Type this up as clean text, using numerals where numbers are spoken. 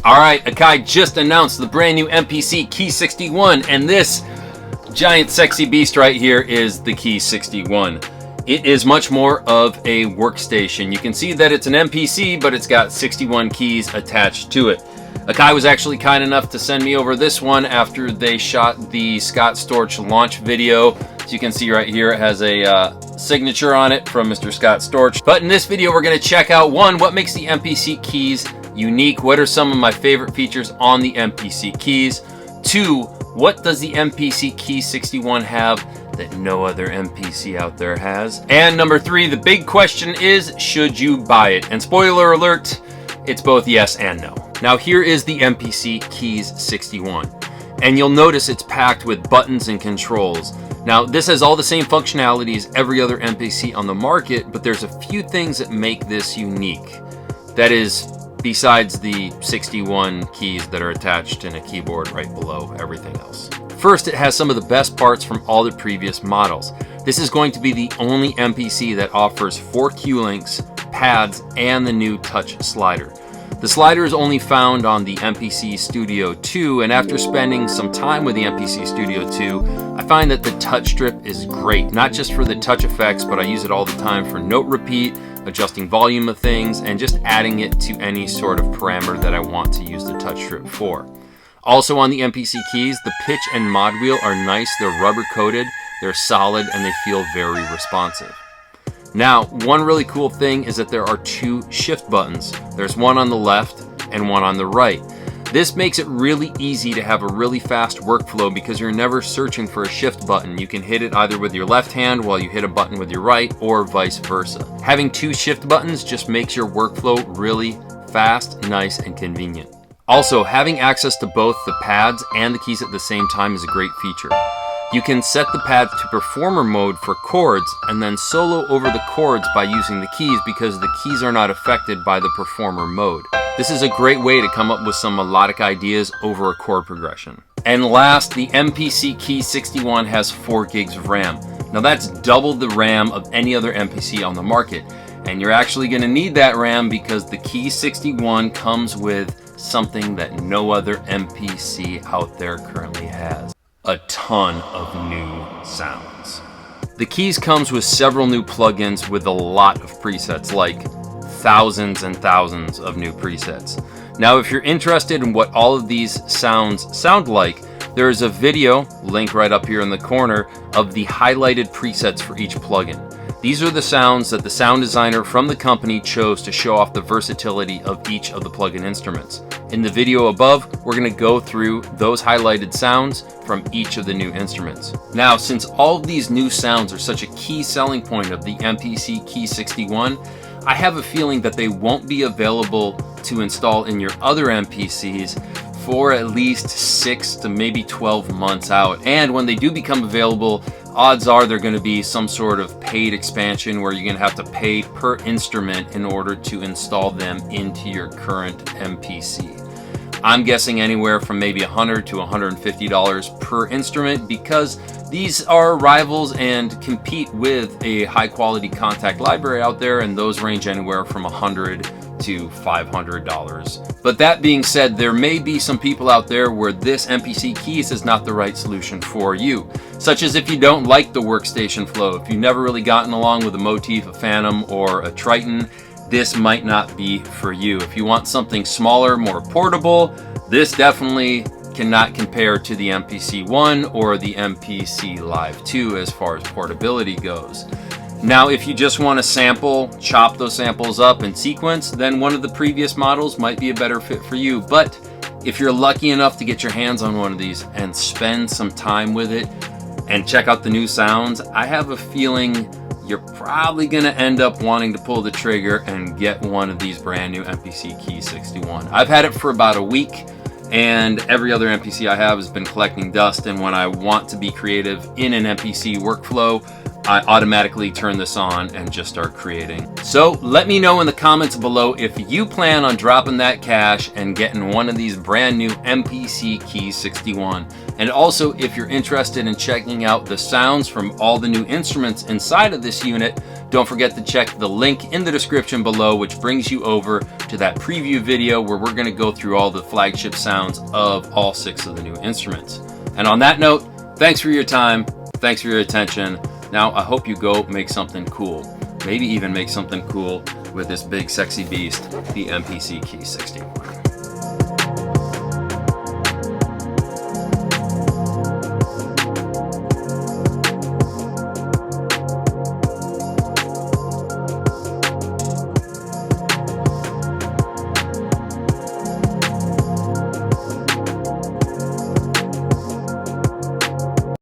Alright, Akai just announced the brand new Mpc Key 61, and this giant sexy beast right here is the Key 61. It is much more of a workstation. You can see that it's an Mpc, but it's got 61 keys attached to it. Akai was actually kind enough to send me over this one after they shot the Scott Storch launch video. As you can see right here, it has a signature on it from Mr. Scott Storch. But in this video, we're going to check out, one, what makes the Mpc keys unique? What are some of my favorite features on the Mpc keys? Two, what does the Mpc Key 61 have that no other Mpc out there has? And number three, the big question is, should you buy it? And spoiler alert, it's both yes and no. Now here is the Mpc Keys 61. And you'll notice it's packed with buttons and controls. Now this has all the same functionality as every other Mpc on the market, but there's a few things that make this unique. That is, besides the 61 keys that are attached in a keyboard right below everything else. First, it has some of the best parts from all the previous models. This is going to be the only Mpc that offers 4 Q links, pads, and the new touch slider. The slider is only found on the Mpc Studio 2, and after spending some time with the Mpc Studio 2, I find that the touch strip is great, not just for the touch effects, but I use it all the time for note repeat, adjusting volume of things, and just adding it to any sort of parameter that I want to use the touch strip for. Also on the Mpc keys, the pitch and mod wheel are nice. They're rubber coated, they're solid, and they feel very responsive. Now, one really cool thing is that there are 2 shift buttons. There's one on the left and one on the right. This makes it really easy to have a really fast workflow because you're never searching for a shift button. You can hit it either with your left hand while you hit a button with your right, or vice versa. Having 2 shift buttons just makes your workflow really fast, nice, and convenient. Also, having access to both the pads and the keys at the same time is a great feature. You can set the pads to performer mode for chords and then solo over the chords by using the keys because the keys are not affected by the performer mode. This is a great way to come up with some melodic ideas over a chord progression. And last, the Mpc Key 61 has 4 gigs of RAM. Now that's double the RAM of any other Mpc on the market. And you're actually going to need that RAM because the Key 61 comes with something that no other Mpc out there currently has. A ton of new sounds. The keys comes with several new plugins with a lot of presets, like thousands and thousands of new presets. Now, if you're interested in what all of these sounds sound like, there is a video, link right up here in the corner, of the highlighted presets for each plugin. These are the sounds that the sound designer from the company chose to show off the versatility of each of the plugin instruments. In the video above, we're going to go through those highlighted sounds from each of the new instruments. Now, since all of these new sounds are such a key selling point of the Mpc Key 61, I have a feeling that they won't be available to install in your other Mpcs for at least 6 to maybe 12 months out. And when they do become available, odds are they're going to be some sort of paid expansion where you're going to have to pay per instrument in order to install them into your current Mpc. I'm guessing anywhere from maybe $100 to $150 per instrument because these are rivals and compete with a high quality Kontakt library out there, and those range anywhere from $100 to $500. But that being said, there may be some people out there where this Mpc Keys is not the right solution for you, such as if you don't like the workstation flow, if you've never really gotten along with a Motif, a Phantom, or a Triton, this might not be for you. If you want something smaller, more portable, this definitely cannot compare to the Mpc 1 or the Mpc Live 2 as far as portability goes. Now, if you just want to sample, chop those samples up in sequence, then one of the previous models might be a better fit for you. But if you're lucky enough to get your hands on one of these and spend some time with it and check out the new sounds, I have a feeling you're probably going to end up wanting to pull the trigger and get one of these brand new Mpc Key 61. I've had it for about a week, and every other Mpc I have has been collecting dust, and when I want to be creative in an Mpc workflow, I automatically turn this on and just start creating. So let me know in the comments below if you plan on dropping that cash and getting one of these brand new Mpc Key 61. And also, if you're interested in checking out the sounds from all the new instruments inside of this unit, don't forget to check the link in the description below, which brings you over to that preview video where we're going to go through all the flagship sounds of all 6 of the new instruments. And on that note, thanks for your time. Thanks for your attention. Now, I hope you go make something cool. Maybe even make something cool with this big, sexy beast, the Mpc Key 61.